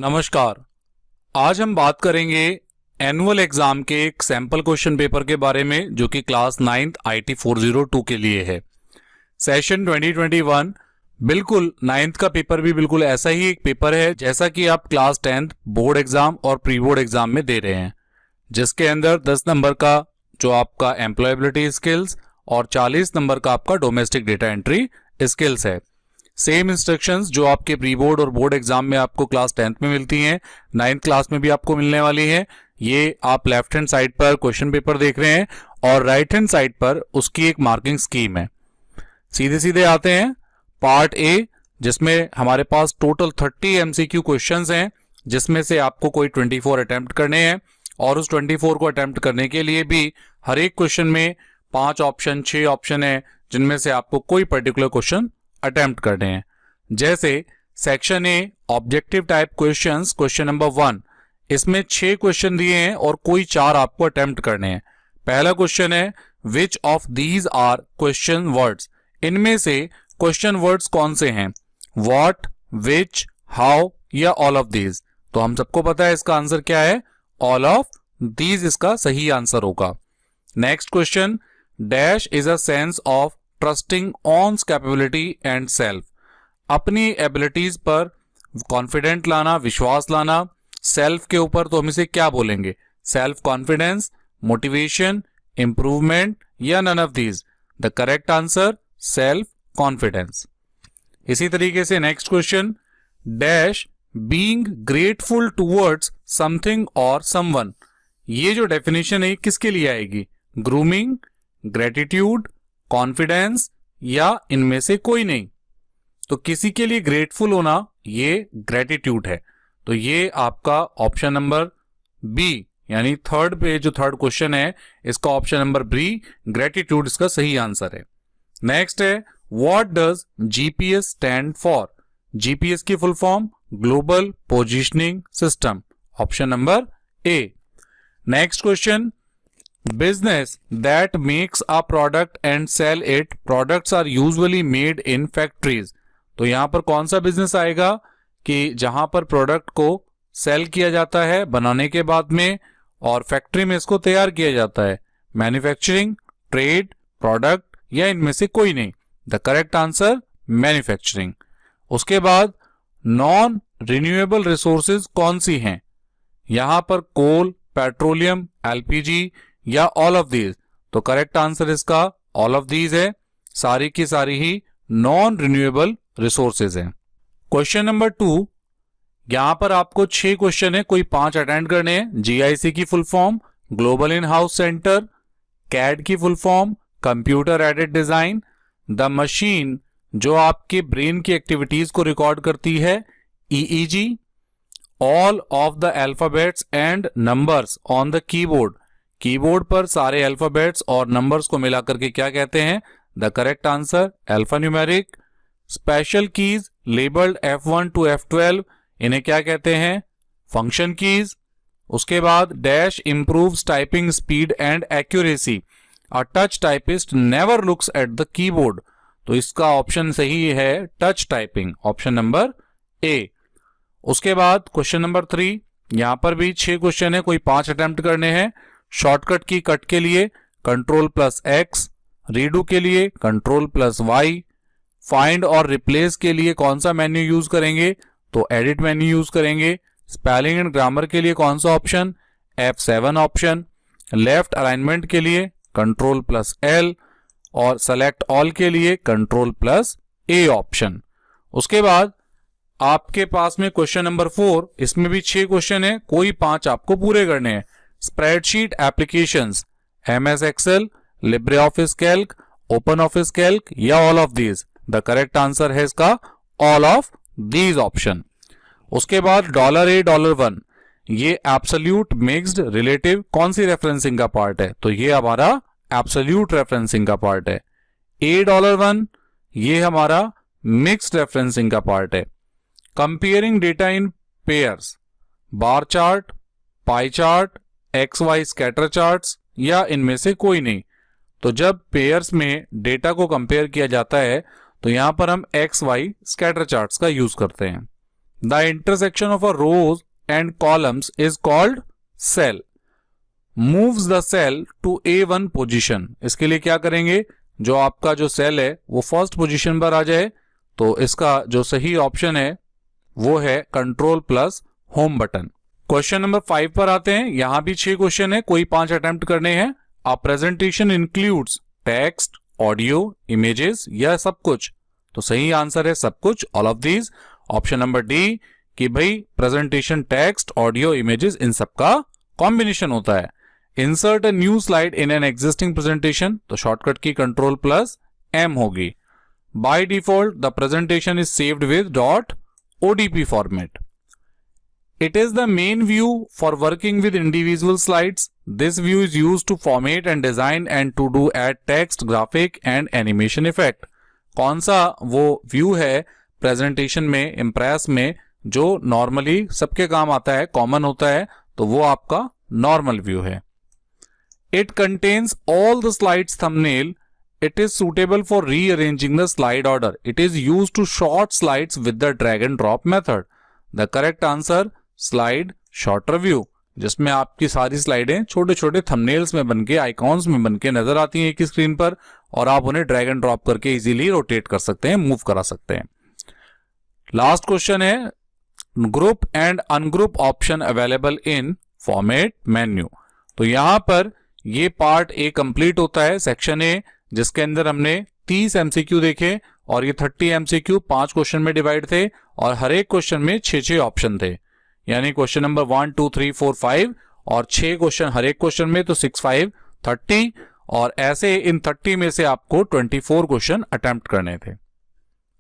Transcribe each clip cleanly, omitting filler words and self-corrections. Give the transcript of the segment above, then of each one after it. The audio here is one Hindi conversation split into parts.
नमस्कार। आज हम बात करेंगे एनुअल एग्जाम के एक सैंपल क्वेश्चन पेपर के बारे में जो कि क्लास 9th IT 402 के लिए है। सेशन 2021 बिल्कुल 9th का पेपर भी बिल्कुल ऐसा ही एक पेपर है जैसा कि आप क्लास 10th बोर्ड एग्जाम और प्री बोर्ड एग्जाम में दे रहे हैं, जिसके अंदर 10 नंबर का जो आपका एम्प्लॉयबिलिटी स्किल्स और 40 नंबर का आपका डोमेस्टिक डेटा एंट्री स्किल्स है। सेम इंस्ट्रक्शंस जो आपके प्री बोर्ड और बोर्ड एग्जाम में आपको क्लास 10th में मिलती हैं, 9th क्लास में भी आपको मिलने वाली है। ये आप लेफ्ट हैंड साइड पर क्वेश्चन पेपर देख रहे हैं और राइट हैंड साइड पर उसकी एक मार्किंग स्कीम है। सीधे सीधे आते हैं पार्ट ए, जिसमें हमारे पास टोटल 30 MCQ क्वेश्चंस हैं, जिसमें से आपको कोई 24 अटेम्प्ट करने हैं और उस 24 को अटेम्प्ट करने के लिए भी हर एक क्वेश्चन में 5 ऑप्शन 6 ऑप्शन है, जिनमें से आपको कोई पर्टिकुलर क्वेश्चन अटेम्प्ट करने हैं। जैसे section A objective type questions, question number 1, इसमें 6 क्वेश्चन दिए हैं और कोई 4 आपको अटेम्प्ट करने हैं। पहला क्वेश्चन है which of these are question words, इनमें से क्वेश्चन वर्ड्स कौन से हैं, व्हाट, विच, हाउ या ऑल ऑफ दीज। तो हम सबको पता है इसका आंसर क्या है, ऑल ऑफ दीज इसका सही आंसर होगा। Next question, dash is a sense of trusting one's capability and self, अपनी एबिलिटीज पर कॉन्फिडेंट लाना, विश्वास लाना। सेल्फ के ऊपर तो हम इसे क्या बोलेंगे, सेल्फ कॉन्फिडेंस, मोटिवेशन, इंप्रूवमेंट या none of these. The correct answer self confidence. इसी तरीके से next question, dash being grateful towards something और समवन, ये जो डेफिनेशन है किसके लिए आएगी, ग्रूमिंग, ग्रेटिट्यूड, कॉन्फिडेंस या इनमें से कोई नहीं। तो किसी के लिए ग्रेटफुल होना ये ग्रेटिट्यूड है, तो ये आपका ऑप्शन नंबर बी यानी थर्ड पे जो थर्ड क्वेश्चन है इसका ऑप्शन नंबर बी ग्रेटिट्यूड इसका सही आंसर है। नेक्स्ट है what does GPS stand for, GPS की full form global positioning system, option number A. Next question, business that makes a product and sell it, products are usually made in factories. तो यहां पर कौन सा बिजनेस आएगा कि जहां पर प्रोडक्ट को सेल किया जाता है बनाने के बाद में और फैक्ट्री में इसको तैयार किया जाता है, मैन्युफैक्चरिंग, ट्रेड, प्रोडक्ट या इनमें से कोई नहीं। The correct answer manufacturing. उसके बाद नॉन रिन्यूएबल रिसोर्सेज कौन सी हैं, यहां पर कोल, पेट्रोलियम, एलपीजी या ऑल ऑफ दीज। तो करेक्ट आंसर इसका ऑल ऑफ दीज है, सारी की सारी ही नॉन रिन्यूएबल रिसोर्सेज हैं। क्वेश्चन नंबर 2, यहां पर आपको 6 क्वेश्चन है, कोई 5 अटेंड करने हैं। जीआईसी की full form global in house centre, CAD की full form computer aided design, the machine जो आपके ब्रेन की एक्टिविटीज को रिकॉर्ड करती है, EEG, all of the alphabets and numbers on the keyboard, keyboard पर सारे अल्फाबेट्स और नंबर्स को मिलाकर के क्या कहते हैं, the correct answer alphanumeric. Special keys labelled F1 to F12, इन्हें क्या कहते हैं, फंक्शन कीज। उसके बाद dash improves typing speed and accuracy, a touch typist never looks at the keyboard. तो इसका ऑप्शन सही है टच टाइपिंग, ऑप्शन नंबर ए। उसके बाद क्वेश्चन नंबर 3, यहां पर भी 6 क्वेश्चन है, कोई 5 अटेम्प्ट करने हैं। शॉर्टकट की कट के लिए Ctrl+X, रीडू के लिए Ctrl+Y, फाइंड और रिप्लेस के लिए कौन सा मेन्यू यूज करेंगे, तो एडिट मेन्यू यूज करेंगे। स्पेलिंग एंड ग्रामर के लिए कौन सा option, F7 option. Left alignment के लिए Ctrl+L और सेलेक्ट ऑल के लिए Ctrl+A ऑप्शन। उसके बाद आपके पास में क्वेश्चन नंबर 4, इसमें भी 6 क्वेश्चन है, कोई 5 आपको पूरे करने हैं। Spreadsheet applications, MS Excel, Libre Office Calc, Open Office Calc या all of these. The correct answer है इसका ऑल ऑफ दीज ऑप्शन। उसके बाद $A $1, ये एब्सोल्यूट मिक्स्ड रिलेटिव कौन सी रेफरेंसिंग का पार्ट है, तो ये हमारा एब्सोल्यूट रेफरेंसिंग का पार्ट है। A $1 ये हमारा मिक्स्ड रेफरेंसिंग का पार्ट है। कंपेयरिंग डेटा इन pairs, bar chart, pie chart, XY scatter charts या इनमें से कोई नहीं। तो जब पेयर्स में डेटा को कंपेयर किया जाता है तो यहां पर हम XY स्कैटर चार्ट्स का यूज करते हैं। The intersection of a rows and columns is called cell. Moves the cell to A1 position. इसके लिए क्या करेंगे, जो आपका जो सेल है वो फर्स्ट पोजीशन पर आ जाए। तो इसका जो सही ऑप्शन है वो है control plus home button. Question number 5 पर आते हैं। यहां भी 6 क्वेश्चन है, कोई 5 अटेम्प्ट करने हैं। A presentation includes text, audio, images या सब कुछ। तो सही आंसर है सब कुछ, all of these. Option number D कि भाई presentation text, audio, images in सब का कॉम्बिनेशन होता है। Insert a new slide in an existing presentation, तो शॉर्टकट की कंट्रोल प्लस एम होगी। By default the presentation is saved with .odp format. It is the main view for working with individual slides. This view is used to format and design and to do add text, graphic and animation effect. कौन सा वो व्यू है प्रेजेंटेशन में, इम्प्रेस में, जो नॉर्मली सबके काम आता है, कॉमन होता है, तो वो आपका नॉर्मल व्यू है। It contains all the slides thumbnail. It is suitable for rearranging the slide order. It is used to sort slides with the drag and drop method. The correct answer slide shorter view, जिसमें आपकी सारी स्लाइडें छोटे छोटे थंबनेल्स में बनके, आइकॉन्स में बनके नजर आती हैं एक ही स्क्रीन पर, और आप उन्हें ड्रैग एंड ड्रॉप करके इजीली रोटेट कर सकते हैं, मूव करा सकते हैं। लास्ट क्वेश्चन है, group and ungroup option available in format menu. तो यहां पर ये पार्ट ए कंप्लीट होता है, सेक्शन ए, जिसके अंदर हमने 30 एमसीक्यू देखे और ये 30 एमसीक्यू 5 क्वेश्चन में डिवाइड थे और हर एक क्वेश्चन में 6 ऑप्शन थे। यानी क्वेश्चन नंबर 1, 2, 3, 4, 5 और 6 क्वेश्चन हर एक क्वेश्चन में, तो 6, 5, 30, और ऐसे इन 30 में से आपको 24 क्वेश्चन अटेम्प्ट करने थे।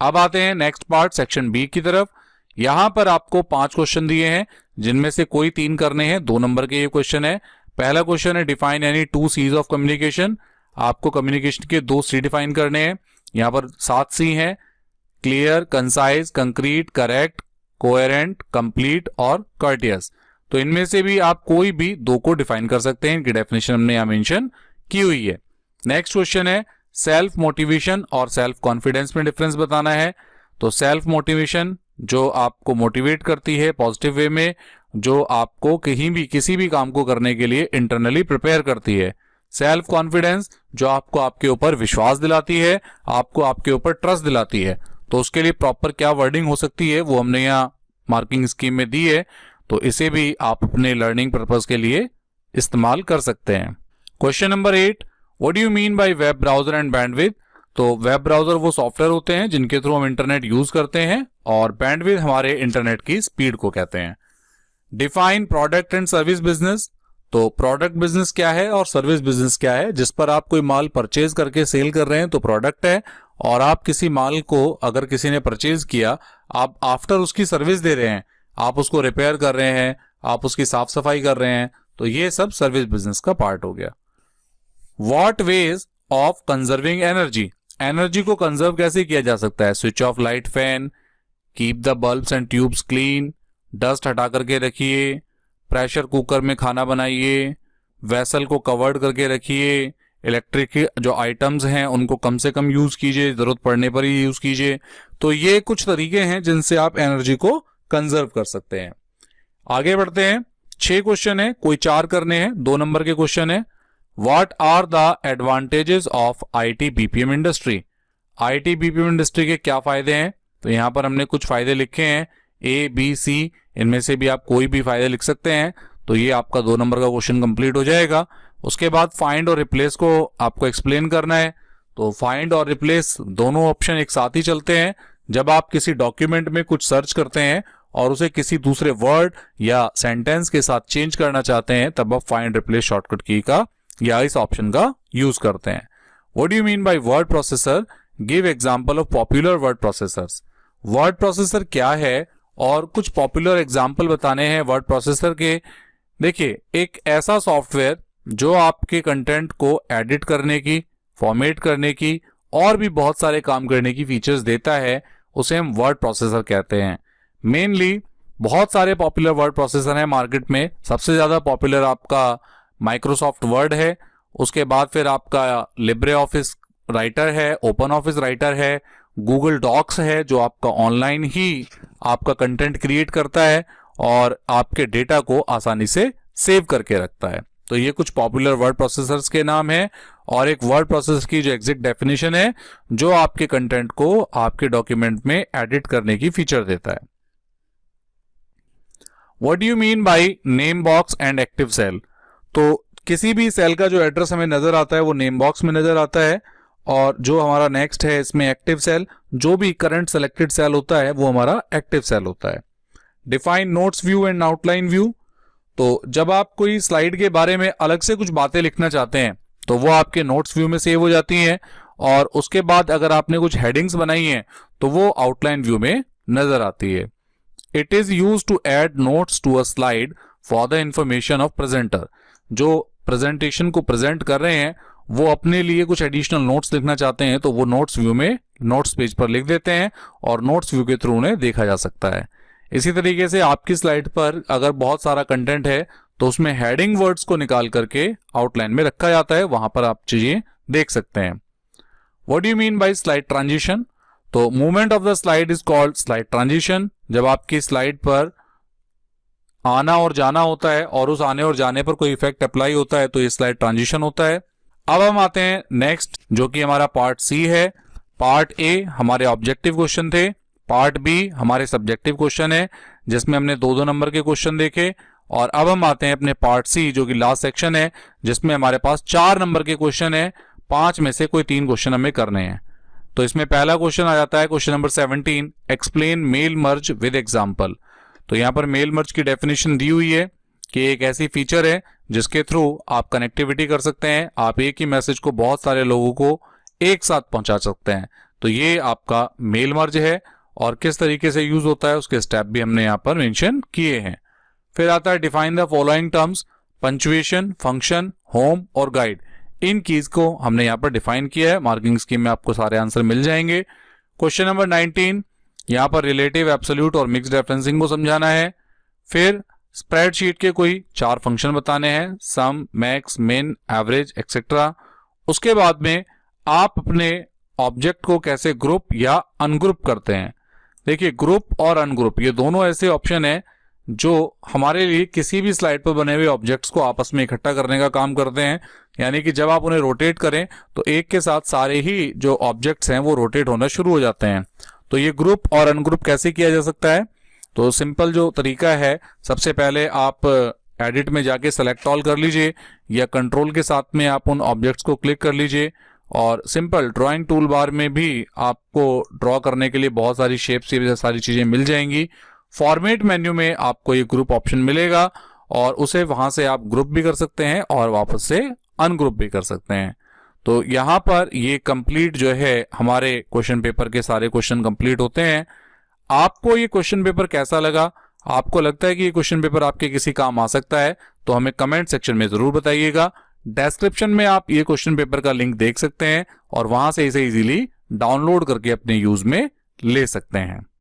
अब आते हैं नेक्स्ट पार्ट सेक्शन बी की तरफ। यहां पर आपको 5 क्वेश्चन दिए हैं, जिनमें से कोई 3 करने हैं। 2 नंबर के ये क्वेश्चन है। पहला क्वेश्चन है define any 2 C's of communication. आपको कम्युनिकेशन के 2 C डिफाइन करने हैं। यहां पर 7 C हैं, clear, concise, concrete, correct, coherent, complete और कर्टियस। तो इनमें से भी आप कोई भी 2 को डिफाइन कर सकते हैं, इनकी डेफिनेशन हमने यहां मेंशन की हुई है। नेक्स्ट क्वेश्चन है सेल्फ मोटिवेशन और सेल्फ कॉन्फिडेंस में डिफरेंस बताना है। तो सेल्फ मोटिवेशन जो आपको मोटिवेट करती है पॉजिटिव वे में, जो आपको कहीं भी किसी भी काम को करने के लिए इंटरनली प्रिपेयर करती है। सेल्फ कॉन्फिडेंस जो आपको आपके ऊपर विश्वास दिलाती है, आपको आपके ऊपर ट्रस्ट दिलाती है। तो उसके लिए प्रॉपर क्या वर्डिंग हो सकती है वो हमने यहाँ मार्किंग स्कीम में दी है, तो इसे भी आप अपने लर्निंग पर्पस के लिए इस्तेमाल कर सकते हैं। Question number 8, what do you mean bye web browser and bandwidth. तो वेब ब्राउजर वो सॉफ्टवेयर होते हैं जिनके थ्रू हम इंटरनेट यूज करते हैं, और बैंडविड्थ हमारे इंटरनेट की स्पीड को कहते हैं। Define product and service business. तो प्रोडक्ट बिजनेस क्या है और सर्विस बिजनेस क्या है। जिस पर आप कोई माल परचेज करके सेल कर रहे हैं तो प्रोडक्ट है, और आप किसी माल को अगर किसी ने परचेज किया, आप आफ्टर उसकी सर्विस दे रहे हैं, आप उसको रिपेयर कर रहे हैं, आप उसकी साफ सफाई कर रहे हैं, तो ये सब सर्विस बिजनेस का पार्ट हो गया। What ways of conserving energy. Energy को कंजर्व कैसे किया जा सकता है। Switch off light fan, keep the bulbs and tubes clean, dust हटा करके रखिए, प्रेशर कुकर में खाना बनाइए, वेसल को कवर्ड करके रखिए, इलेक्ट्रिक जो आइटम्स हैं उनको कम से कम यूज कीजिए, जरूरत पड़ने पर ही यूज कीजिए। तो ये कुछ तरीके हैं जिनसे आप एनर्जी को कंजर्व कर सकते हैं। आगे बढ़ते हैं। 6 क्वेश्चन है, कोई 4 करने हैं। 2 नंबर के क्वेश्चन है, what are the advantages of IT BPM industry. IT BPM industry के क्या फायदे हैं। तो यहां पर हमने कुछ फायदे लिखे हैं, A, B, C, इनमें से भी आप कोई भी फायदे लिख सकते हैं। तो ये आपका 2 नंबर का क्वेश्चन कंप्लीट हो जाएगा। उसके बाद फाइंड और रिप्लेस को आपको एक्सप्लेन करना है। तो फाइंड और रिप्लेस दोनों ऑप्शन एक साथ ही चलते हैं। जब आप किसी डॉक्यूमेंट में कुछ सर्च करते हैं और उसे किसी दूसरे वर्ड या सेंटेंस के साथ चेंज करना चाहते हैं, तब आप फाइंड रिप्लेस शॉर्टकट की का या इस ऑप्शन का यूज करते हैं। What do you mean by word processor. Give example of popular word processors. Word processor क्या है और कुछ पॉपुलर एग्जांपल बताने हैं वर्ड प्रोसेसर के। देखिए, एक ऐसा सॉफ्टवेयर जो आपके कंटेंट को एडिट करने की, फॉर्मेट करने की और भी बहुत सारे काम करने की फीचर्स देता है, उसे हम वर्ड प्रोसेसर कहते हैं। मेनली बहुत सारे पॉपुलर वर्ड प्रोसेसर हैं मार्केट में। सबसे ज्यादा पॉपुलर आपका माइक्रोसॉफ्ट वर्ड है, उसके बाद फिर आपका लिब्रे ऑफिस राइटर है, ओपन ऑफिस राइटर है, गूगल डॉक्स है जो आपका ऑनलाइन ही आपका कंटेंट क्रिएट करता है और आपके डेटा को आसानी से सेव करके रखता है। तो ये कुछ पॉपुलर वर्ड प्रोसेसर्स के नाम हैं और एक वर्ड प्रोसेसर की जो एग्जैक्ट डेफिनेशन है जो आपके कंटेंट को आपके डॉक्यूमेंट में एडिट करने की फीचर देता है। What do you mean by name box and active cell? तो किसी भी सेल का जो एड्रेस हमें नजर आता है वो नेम बॉक्स में नजर आता है, और जो हमारा नेक्स्ट है इसमें एक्टिव सेल, जो भी करंट सेलेक्टेड सेल होता है वो हमारा एक्टिव सेल होता है। Define notes view and outline view. तो जब आप कोई स्लाइड के बारे में अलग से कुछ बातें लिखना चाहते हैं तो वो आपके नोट्स व्यू में सेव हो जाती हैं, और उसके बाद अगर आपने कुछ हेडिंग्स बनाई हैं तो वो आउटलाइन व्यू में नजर आती है। It is use to add notes to a slide for the information of presenter. जो प्रेजेंटेशन को प्रेजेंट कर रहे हैं वो अपने लिए कुछ एडिशनल नोट्स लिखना चाहते हैं तो वो नोट्स व्यू में नोट्स पेज पर लिख देते हैं और नोट्स व्यू के थ्रू उन्हें देखा जा सकता है। इसी तरीके से आपकी स्लाइड पर अगर बहुत सारा कंटेंट है तो उसमें हेडिंग वर्ड्स को निकाल करके आउटलाइन में रखा जाता है, वहां पर आप चीजें देख सकते हैं। What do you mean by slide transition? तो movement of the slide is called slide transition. जब आपकी स्लाइड पर आना और जाना होता है और उस आने और जाने पर कोई इफेक्ट अप्लाई होता है तो ये स्लाइड ट्रांजिशन होता है। अब हम आते हैं नेक्स्ट, जो कि हमारा पार्ट सी है। पार्ट ए हमारे ऑब्जेक्टिव क्वेश्चन थे, पार्ट बी हमारे सब्जेक्टिव क्वेश्चन है जिसमें हमने 2-2 नंबर के क्वेश्चन देखे, और अब हम आते हैं अपने पार्ट सी जो कि लास्ट सेक्शन है जिसमें हमारे पास 4 नंबर के क्वेश्चन है। 5 में से कोई 3 क्वेश्चन हमें करने हैं। तो इसमें पहला क्वेश्चन आ जाता है question number 17, explain mail merge with example. तो यहां पर मेल मर्ज की डेफिनेशन दी हुई है कि एक ऐसी फीचर है जिसके थ्रू आप कनेक्टिविटी कर सकते हैं, आप एक ही मैसेज को बहुत सारे लोगों को एक साथ पहुंचा सकते हैं। तो ये आपका मेल मर्ज है, और किस तरीके से यूज होता है उसके स्टेप भी हमने यहां पर मेंशन किए हैं। फिर आता है define the following terms, punctuation, function, home और गाइड। इन कीज को हमने यहां पर डिफाइन किया है। मार्किंग स्कीम में आपको सारे आंसर मिल जाएंगे। क्वेश्चन नंबर 19, यहां पर रिलेटिव, एब्सोल्यूट और मिक्स्ड रेफरेंसिंग को समझाना है। फिर स्प्रेडशीट के कोई 4 फंक्शन बताने हैं, सम, मैक्स, मिन, एवरेज एक्सेट्रा। उसके बाद में आप अपने ऑब्जेक्ट को कैसे ग्रुप या अनग्रुप करते हैं। देखिए, ग्रुप और अनग्रुप ये दोनों ऐसे ऑप्शन हैं जो हमारे लिए किसी भी स्लाइड पर बने हुए ऑब्जेक्ट्स को आपस में इकट्ठा करने का काम करते हैं। यानी कि जब आप उन्हें रोटेट करें तो एक के साथ सारे ही जो ऑब्जेक्ट्स हैं वो रोटेट होना शुरू हो जाते हैं। तो ये ग्रुप और अनग्रुप कैसे किया जा सकता है? तो सिंपल जो तरीका है, सबसे पहले आप एडिट में जाके सेलेक्ट ऑल कर लीजिए या कंट्रोल के साथ में आप उन ऑब्जेक्ट्स को क्लिक कर लीजिए, और सिंपल ड्राइंग टूल बार में भी आपको ड्रॉ करने के लिए बहुत सारी शेप्स, ये सारी चीजें मिल जाएंगी। फॉर्मेट मेन्यू में आपको ये ग्रुप ऑप्शन मिलेगा और उसे वहां से आप ग्रुप भी कर सकते हैं और वापस से अनग्रुप भी कर सकते हैं। तो यहाँ पर ये कंप्लीट जो है हमारे क्वेश्चन पेपर के सारे क्वेश्चन कंप्लीट होते हैं। आपको ये क्वेश्चन पेपर कैसा लगा? आपको लगता है कि ये क्वेश्चन पेपर आपके किसी काम आ सकता है तो हमें कमेंट सेक्शन में जरूर बताइएगा। डिस्क्रिप्शन में आप ये क्वेश्चन पेपर का लिंक देख सकते हैं और वहां से इसे इजीली डाउनलोड करके अपने यूज में ले सकते हैं।